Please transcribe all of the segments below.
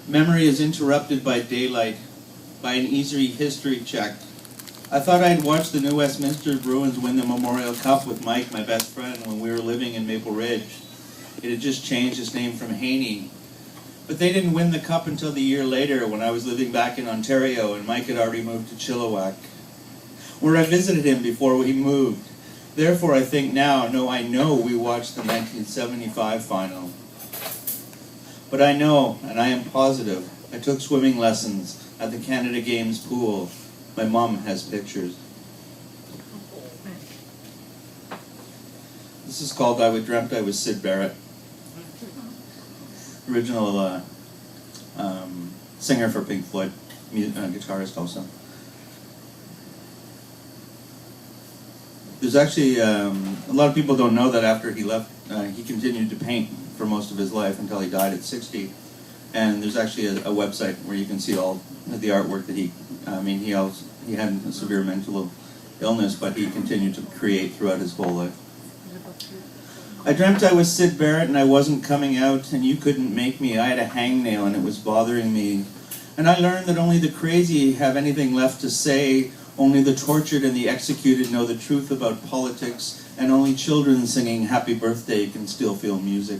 Memory is interrupted by daylight, by an easy history check. I thought I'd watched the New Westminster Bruins win the Memorial Cup with Mike, my best friend, when we were living in Maple Ridge. It had just changed its name from Haney. But they didn't win the cup until the year later when I was living back in Ontario and Mike had already moved to Chilliwack, where I visited him before we moved. Therefore, I think now, I know we watched the 1975 final. But I know, and I am positive, I took swimming lessons at the Canada Games pool. My mom has pictures. This is called I Dreamt I Was Syd Barrett. Original singer for Pink Floyd, guitarist also. There's actually, a lot of people don't know that after he left, he continued to paint for most of his life until he died at 60. And there's actually a website where you can see all the artwork that he had a severe mental illness, but he continued to create throughout his whole life. I dreamt I was Syd Barrett and I wasn't coming out and you couldn't make me. I had a hangnail and it was bothering me. And I learned that only the crazy have anything left to say. Only the tortured and the executed know the truth about politics, and only children singing Happy Birthday can still feel music.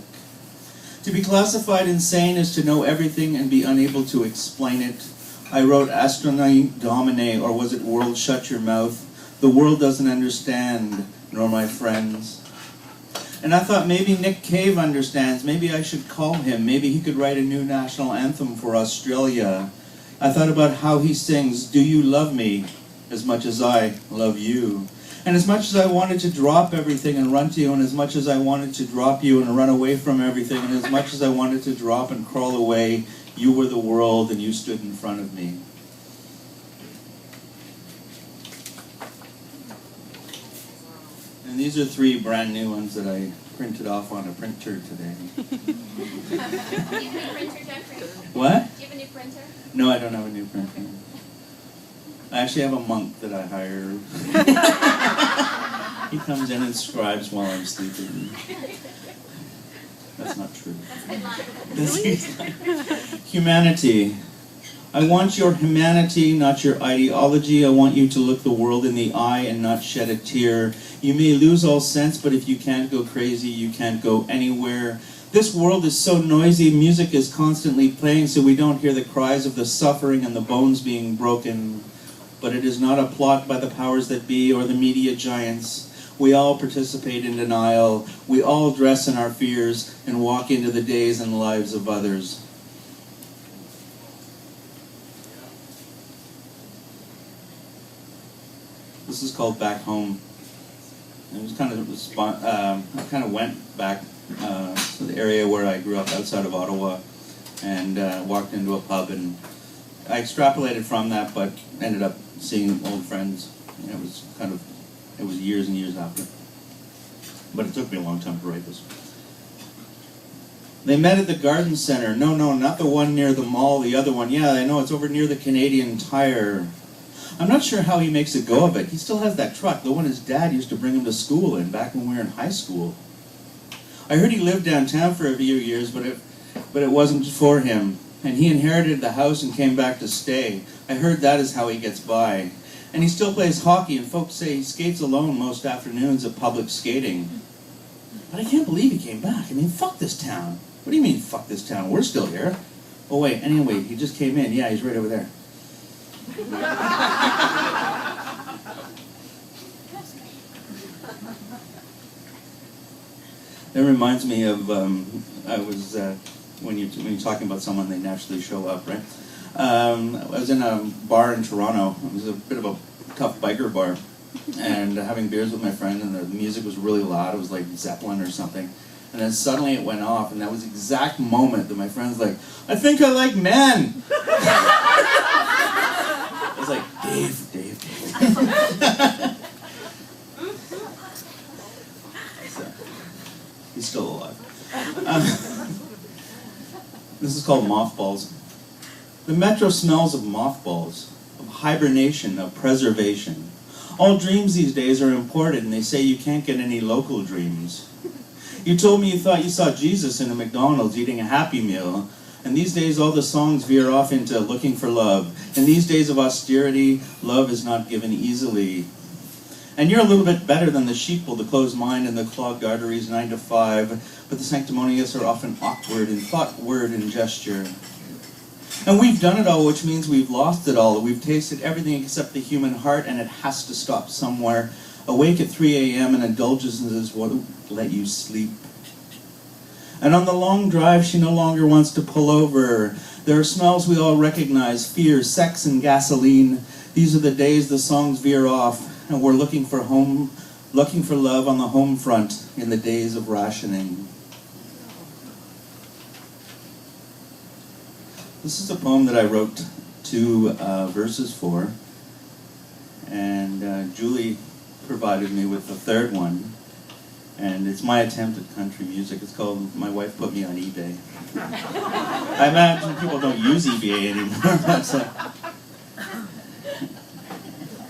To be classified insane is to know everything and be unable to explain it. I wrote Astronomie Domine, or was it World Shut Your Mouth? The world doesn't understand, nor my friends. And I thought maybe Nick Cave understands, maybe I should call him, maybe he could write a new national anthem for Australia. I thought about how he sings, Do You Love Me? As much as I love you. And as much as I wanted to drop everything and run to you, and as much as I wanted to drop you and run away from everything, and as much as I wanted to drop and crawl away, you were the world and you stood in front of me. And these are 3 brand new ones that I printed off on a printer today. Do you have a new printer, Jeffrey? What? Do you have a new printer? No, I don't have a new printer. I actually have a monk that I hire. He comes in and scribes while I'm sleeping. That's not true. That's a good line. Humanity. I want your humanity, not your ideology. I want you to look the world in the eye and not shed a tear. You may lose all sense, but if you can't go crazy, you can't go anywhere. This world is so noisy, music is constantly playing, so we don't hear the cries of the suffering and the bones being broken. But it is not a plot by the powers that be or the media giants. We all participate in denial. We all dress in our fears and walk into the days and lives of others. This is called Back Home. It was I kind of went back to the area where I grew up outside of Ottawa and walked into a pub, and I extrapolated from that, but ended up seeing old friends. And it was years and years after. But it took me a long time to write this. They met at the garden center. No, not the one near the mall, the other one. Yeah, I know, it's over near the Canadian Tire. I'm not sure how he makes a go of it. He still has that truck, the one his dad used to bring him to school in back when we were in high school. I heard he lived downtown for a few years, but it wasn't for him. And he inherited the house and came back to stay. I heard that is how he gets by. And he still plays hockey, and folks say he skates alone most afternoons at public skating. But I can't believe he came back. I mean, fuck this town. What do you mean, fuck this town? We're still here. Oh wait, anyway, he just came in. Yeah, he's right over there. That reminds me of, when you're talking about someone, they naturally show up, right? I was in a bar in Toronto. It was a bit of a tough biker bar, and having beers with my friend, and the music was really loud. It was like Zeppelin or something. And then suddenly it went off, and that was the exact moment that my friend's like, I think I like men! I was like, Dave. So, he's still alive. This is called Mothballs. The metro smells of mothballs, of hibernation, of preservation. All dreams these days are imported, and they say you can't get any local dreams. You told me you thought you saw Jesus in a McDonald's eating a Happy Meal. And these days all the songs veer off into looking for love. In these days of austerity, love is not given easily. And you're a little bit better than the sheeple, the closed mind, and the clogged arteries 9 to 5, but the sanctimonious are often awkward in thought, word, and gesture. And we've done it all, which means we've lost it all. We've tasted everything except the human heart, and it has to stop somewhere. Awake at 3 a.m. and indulgences won't let you sleep. And on the long drive, she no longer wants to pull over. There are smells we all recognize, fear, sex, and gasoline. These are the days the songs veer off, and we're looking for home, looking for love on the home front in the days of rationing. This is a poem that I wrote 2 verses for, and Julie provided me with the 3rd one. And it's my attempt at country music. It's called My Wife Put Me on eBay. I imagine people don't use eBay anymore. So,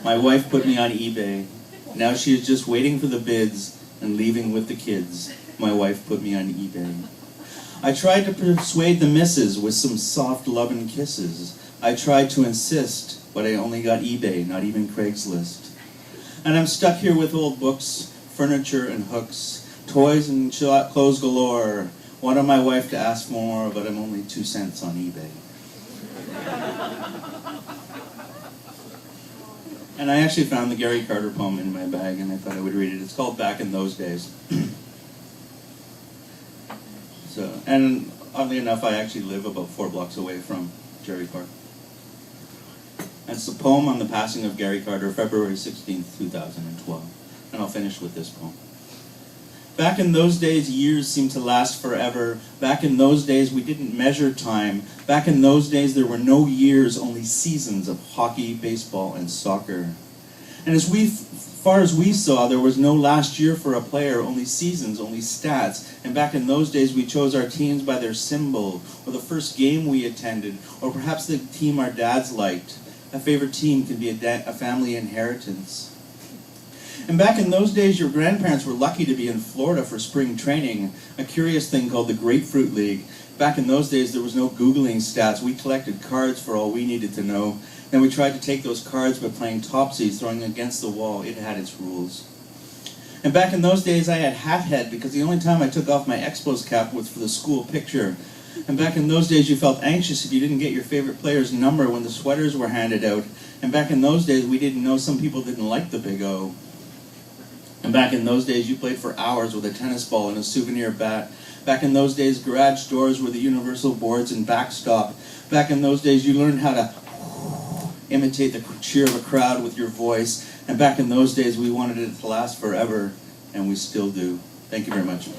my wife put me on eBay. Now she is just waiting for the bids and leaving with the kids. My wife put me on eBay. I tried to persuade the missus with some soft love and kisses. I tried to insist, but I only got eBay, not even Craigslist. And I'm stuck here with old books, furniture and hooks, toys and clothes galore. Wanted my wife to ask for more, but I'm only 2 cents on eBay. And I actually found the Gary Carter poem in my bag, and I thought I would read it. It's called Back in Those Days. And oddly enough, I actually live about 4 blocks away from Jerry Park. And it's a poem on the passing of Gary Carter, February 16th, 2012. And I'll finish with this poem. Back in those days, years seemed to last forever. Back in those days, we didn't measure time. Back in those days, there were no years, only seasons of hockey, baseball, and soccer. And as far as we saw, there was no last year for a player, only seasons, only stats. And back in those days, we chose our teams by their symbol, or the first game we attended, or perhaps the team our dads liked. A favorite team can be a family inheritance. And back in those days, your grandparents were lucky to be in Florida for spring training, a curious thing called the Grapefruit League. Back in those days, there was no Googling stats. We collected cards for all we needed to know. Then we tried to take those cards by playing topsies, throwing them against the wall. It had its rules. And back in those days, I had hat head because the only time I took off my Expos cap was for the school picture. And back in those days, you felt anxious if you didn't get your favorite player's number when the sweaters were handed out. And back in those days, we didn't know some people didn't like the Big O. And back in those days, you played for hours with a tennis ball and a souvenir bat. Back in those days, garage doors were the universal boards and backstop. Back in those days, you learned how to imitate the cheer of a crowd with your voice. And back in those days, we wanted it to last forever, and we still do. Thank you very much.